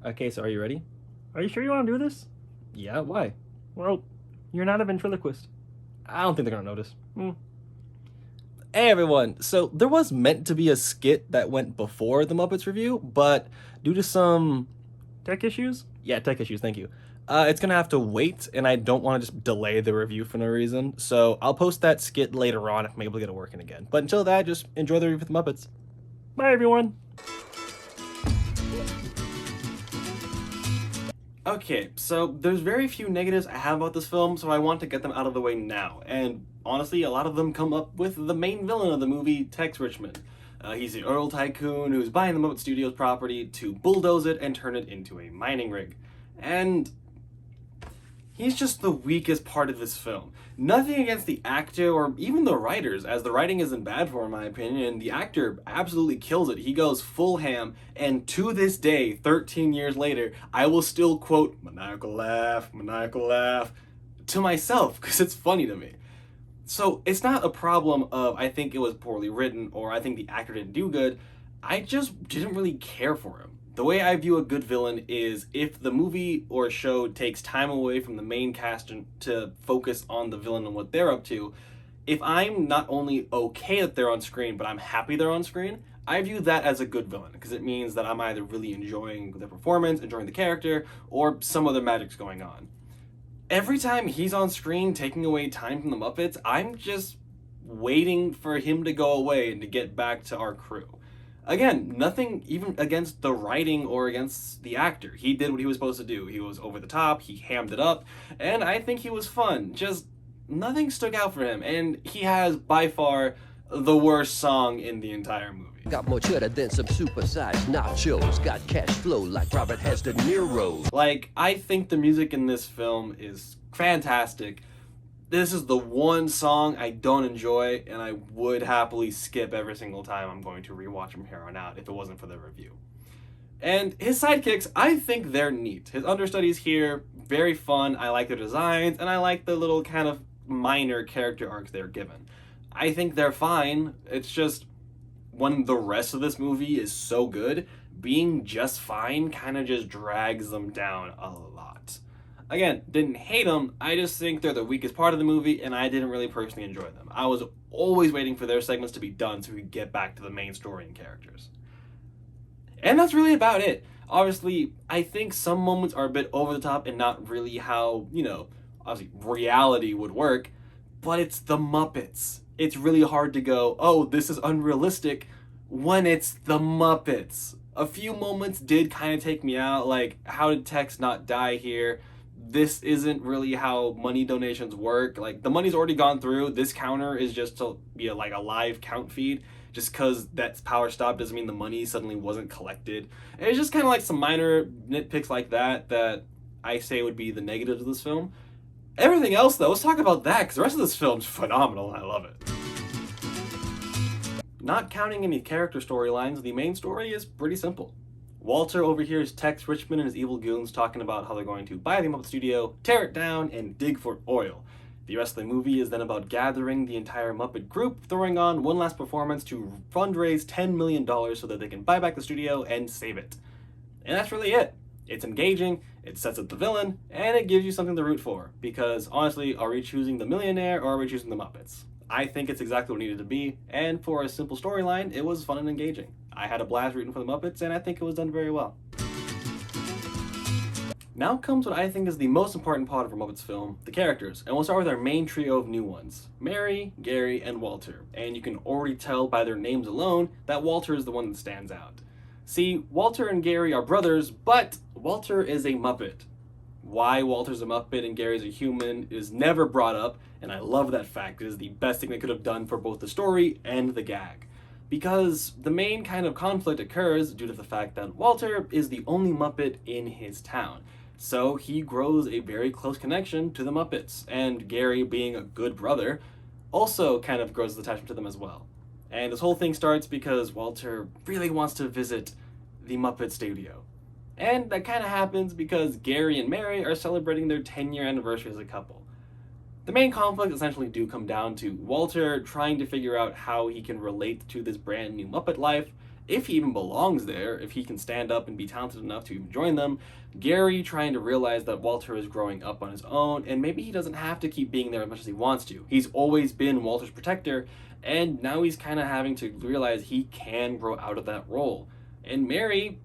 Okay, so are you ready? Are you sure you want to do this? Yeah, why? Well, you're not a ventriloquist. I don't think they're gonna notice. Hmm. Hey everyone! So there was meant to be a skit that went before the Muppets review, but due to some Tech issues? tech issues, thank you. It's gonna have to wait, and I don't want to just delay the review for no reason. So I'll post that skit later on if I'm able to get it working again. But until that, just enjoy the review for the Muppets. Bye, everyone. Okay, so there's very few negatives I have about this film, so I want to get them out of the way now. And honestly, a lot of them come up with the main villain of the movie, Tex Richmond. He's the Earl tycoon who's buying the Muppet Studios property to bulldoze it and turn it into a mining rig. And he's just the weakest part of this film. Nothing against the actor or even the writers, as the writing isn't bad for him, in my opinion. The actor absolutely kills it. He goes full ham, and to this day, 13 years later, I will still quote maniacal laugh, to myself, because it's funny to me. So it's not a problem of I think it was poorly written or I think the actor didn't do good. I just didn't really care for him. The way I view a good villain is if the movie or show takes time away from the main cast to focus on the villain and what they're up to, if I'm not only okay that they're on screen, but I'm happy they're on screen, I view that as a good villain because it means that I'm either really enjoying the performance, enjoying the character, or some other magic's going on. Every time he's on screen taking away time from the Muppets, I'm just waiting for him to go away and to get back to our crew. Again, nothing even against the writing or against the actor. He did what he was supposed to do. He was over the top, he hammed it up, and I think he was fun. Just nothing stuck out for him, and he has by far the worst song in the entire movie. Got more cheddar than some supersized nachos. Got cash flow like Robert has De Niro. Like, I think the music in this film is fantastic. This is the one song I don't enjoy, and I would happily skip every single time I'm going to rewatch from here on out if it wasn't for the review. And his sidekicks, I think they're neat. His understudies here, very fun. I like their designs, and I like the little kind of minor character arcs they're given. I think they're fine. It's just when the rest of this movie is so good, being just fine kind of just drags them down a lot. Again, didn't hate them, I just think they're the weakest part of the movie, and I didn't really personally enjoy them. I was always waiting for their segments to be done so we could get back to the main story and characters. And that's really about it. Obviously, I think some moments are a bit over the top and not really how, obviously reality would work, but it's the Muppets. It's really hard to go, oh, this is unrealistic, when it's the Muppets. A few moments did kind of take me out, like, how did Tex not die here? This isn't really how money donations work. Like, the money's already gone through. This counter is just to be a live count feed. Just because that power stop doesn't mean the money suddenly wasn't collected. And it's just kind of like some minor nitpicks like that I say would be the negatives of this film. Everything else, though, let's talk about that, because the rest of this film's phenomenal, and I love it. Not counting any character storylines, the main story is pretty simple. Walter overhears Tex Richmond and his evil goons talking about how they're going to buy the Muppet Studio, tear it down, and dig for oil. The rest of the movie is then about gathering the entire Muppet group, throwing on one last performance to fundraise $10 million so that they can buy back the studio and save it. And that's really it. It's engaging, it sets up the villain, and it gives you something to root for. Because honestly, are we choosing the millionaire or are we choosing the Muppets? I think it's exactly what it needed to be, and for a simple storyline, it was fun and engaging. I had a blast rooting for the Muppets, and I think it was done very well. Now comes what I think is the most important part of a Muppets film, the characters, and we'll start with our main trio of new ones, Mary, Gary, and Walter, and you can already tell by their names alone that Walter is the one that stands out. See, Walter and Gary are brothers, but Walter is a Muppet. Why Walter's a Muppet and Gary's a human is never brought up, and I love that fact. It is the best thing they could have done for both the story and the gag. Because the main kind of conflict occurs due to the fact that Walter is the only Muppet in his town. So he grows a very close connection to the Muppets, and Gary, being a good brother, also kind of grows his attachment to them as well. And this whole thing starts because Walter really wants to visit the Muppet Studio. And that kind of happens because Gary and Mary are celebrating their 10-year anniversary as a couple. The main conflicts essentially do come down to Walter trying to figure out how he can relate to this brand new Muppet life, if he even belongs there, if he can stand up and be talented enough to even join them. Gary trying to realize that Walter is growing up on his own, and maybe he doesn't have to keep being there as much as he wants to. He's always been Walter's protector, and now he's kind of having to realize he can grow out of that role. And Mary,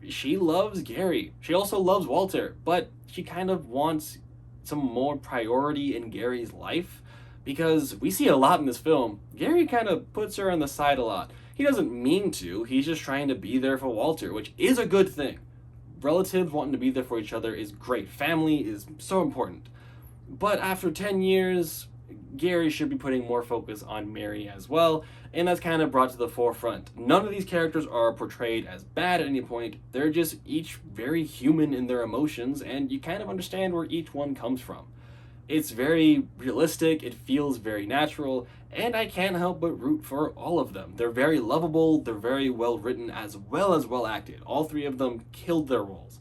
she loves Gary. She also loves Walter, but she kind of wants some more priority in Gary's life, because we see a lot in this film. Gary kind of puts her on the side a lot. He doesn't mean to, he's just trying to be there for Walter, which is a good thing. Relatives wanting to be there for each other is great. Family is so important. But after 10 years, Gary should be putting more focus on Mary as well, and that's kind of brought to the forefront. None of these characters are portrayed as bad at any point. They're just each very human in their emotions, and you kind of understand where each one comes from. It's very realistic, it feels very natural, and I can't help but root for all of them. They're very lovable, they're very well written as well acted. All three of them killed their roles.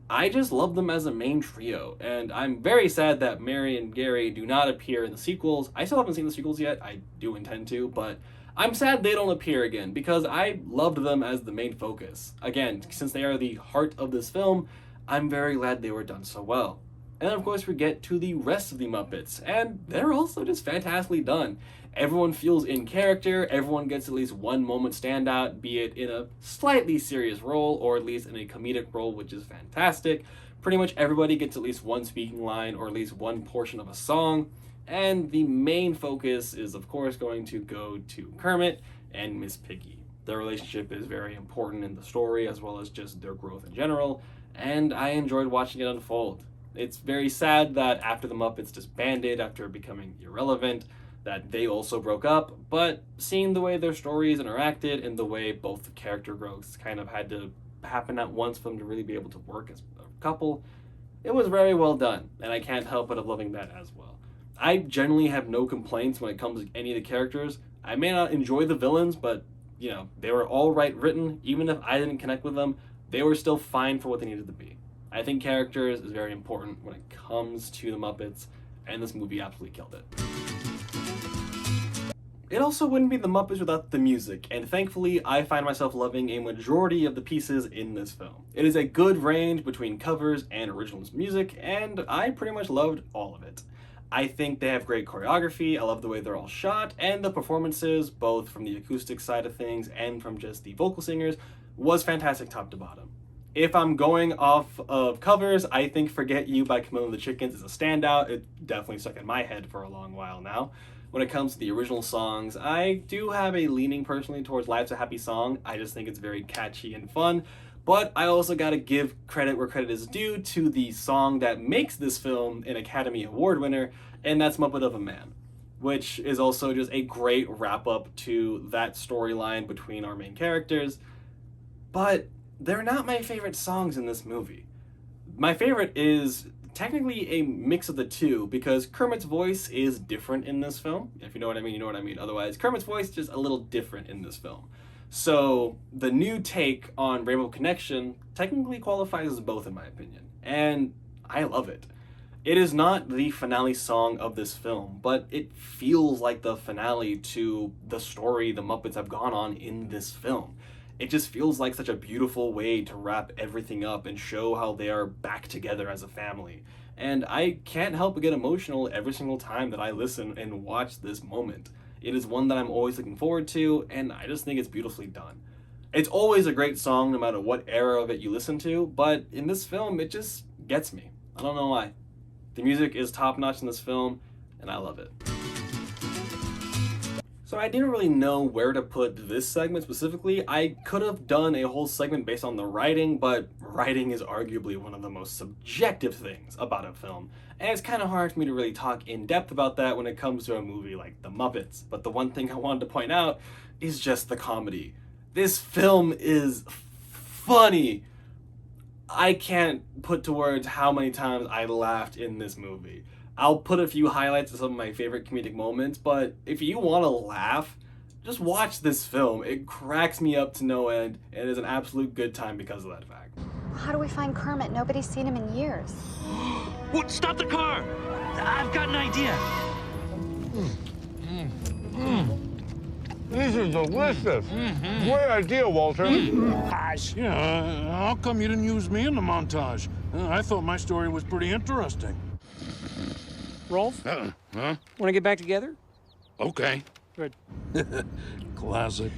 I just love them as a main trio, and I'm very sad that Mary and Gary do not appear in the sequels. I still haven't seen the sequels yet, I do intend to, but I'm sad they don't appear again, because I loved them as the main focus. Again, since they are the heart of this film, I'm very glad they were done so well. And then of course we get to the rest of the Muppets, and they're also just fantastically done. Everyone feels in character, everyone gets at least one moment stand out, be it in a slightly serious role, or at least in a comedic role, which is fantastic. Pretty much everybody gets at least one speaking line, or at least one portion of a song. And the main focus is of course going to go to Kermit and Miss Piggy. Their relationship is very important in the story, as well as just their growth in general, and I enjoyed watching it unfold. It's very sad that after the Muppets disbanded, after becoming irrelevant, that they also broke up, but seeing the way their stories interacted and the way both the character growths kind of had to happen at once for them to really be able to work as a couple, it was very well done, and I can't help but loving that as well. I generally have no complaints when it comes to any of the characters. I may not enjoy the villains, but, you know, they were all right written. Even if I didn't connect with them, they were still fine for what they needed to be. I think characters is very important when it comes to the Muppets, and this movie absolutely killed it. It also wouldn't be the Muppets without the music, and thankfully I find myself loving a majority of the pieces in this film. It is a good range between covers and original music, and I pretty much loved all of it. I think they have great choreography, I love the way they're all shot, and the performances, both from the acoustic side of things and from just the vocal singers, was fantastic top to bottom. If I'm going off of covers, I think Forget You by Camilla and the Chickens is a standout. It definitely stuck in my head for a long while now. When it comes to the original songs, I do have a leaning personally towards Life's a Happy Song. I just think it's very catchy and fun. But I also gotta give credit where credit is due to the song that makes this film an Academy Award winner, and that's Muppet of a Man, which is also just a great wrap-up to that storyline between our main characters. But they're not my favorite songs in this movie. My favorite is technically a mix of the two, because Kermit's voice is different in this film. If you know what I mean, you know what I mean. Otherwise, Kermit's voice is just a little different in this film. So the new take on Rainbow Connection technically qualifies as both in my opinion, and I love it. It is not the finale song of this film, but it feels like the finale to the story the Muppets have gone on in this film. It just feels like such a beautiful way to wrap everything up and show how they are back together as a family. And I can't help but get emotional every single time that I listen and watch this moment. It is one that I'm always looking forward to, and I just think it's beautifully done. It's always a great song no matter what era of it you listen to, but in this film it just gets me. I don't know why. The music is top-notch in this film, and I love it. So I didn't really know where to put this segment specifically. I could have done a whole segment based on the writing, but writing is arguably one of the most subjective things about a film. And it's kind of hard for me to really talk in depth about that when it comes to a movie like The Muppets. But the one thing I wanted to point out is just the comedy. This film is funny. I can't put to words how many times I laughed in this movie. I'll put a few highlights of some of my favorite comedic moments, but if you want to laugh, just watch this film. It cracks me up to no end, and it is an absolute good time because of that fact. How do we find Kermit? Nobody's seen him in years. What? Stop the car! I've got an idea. These are delicious. Great idea, Walter. Yeah, how come you didn't use me in the montage? I thought my story was pretty interesting. Rolf, Huh? want to get back together? Okay. Good. Classic.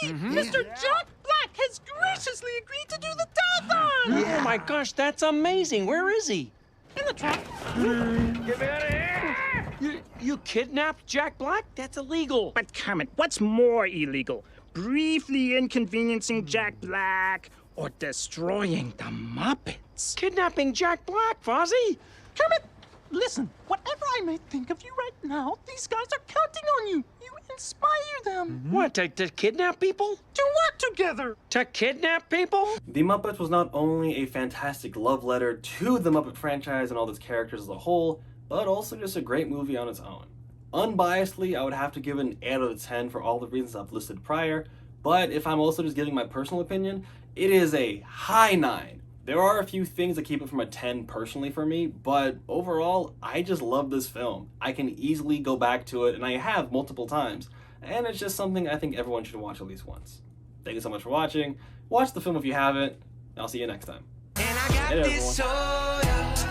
Mr. Jack Black has graciously agreed to do the telethon! Oh my gosh, that's amazing. Where is he? In the truck. Get me out of here! You kidnapped Jack Black? That's illegal. But Kermit, what's more illegal? Briefly inconveniencing Jack Black or destroying the Muppets? Kidnapping Jack Black, Fozzie? Kermit, listen, whatever I may think of you right now, these guys are counting on you. You inspire them. What, to kidnap people? To work together. To kidnap people? The Muppets was not only a fantastic love letter to the Muppet franchise and all its characters as a whole, but also just a great movie on its own. Unbiasedly, I would have to give it an 8 out of 10 for all the reasons I've listed prior, but if I'm also just giving my personal opinion, it is a high 9. There are a few things that keep it from a 10 personally for me, but overall, I just love this film. I can easily go back to it, and I have multiple times, and it's just something I think everyone should watch at least once. Thank you so much for watching. Watch the film if you haven't, and I'll see you next time. And I got Later, this everyone. soda.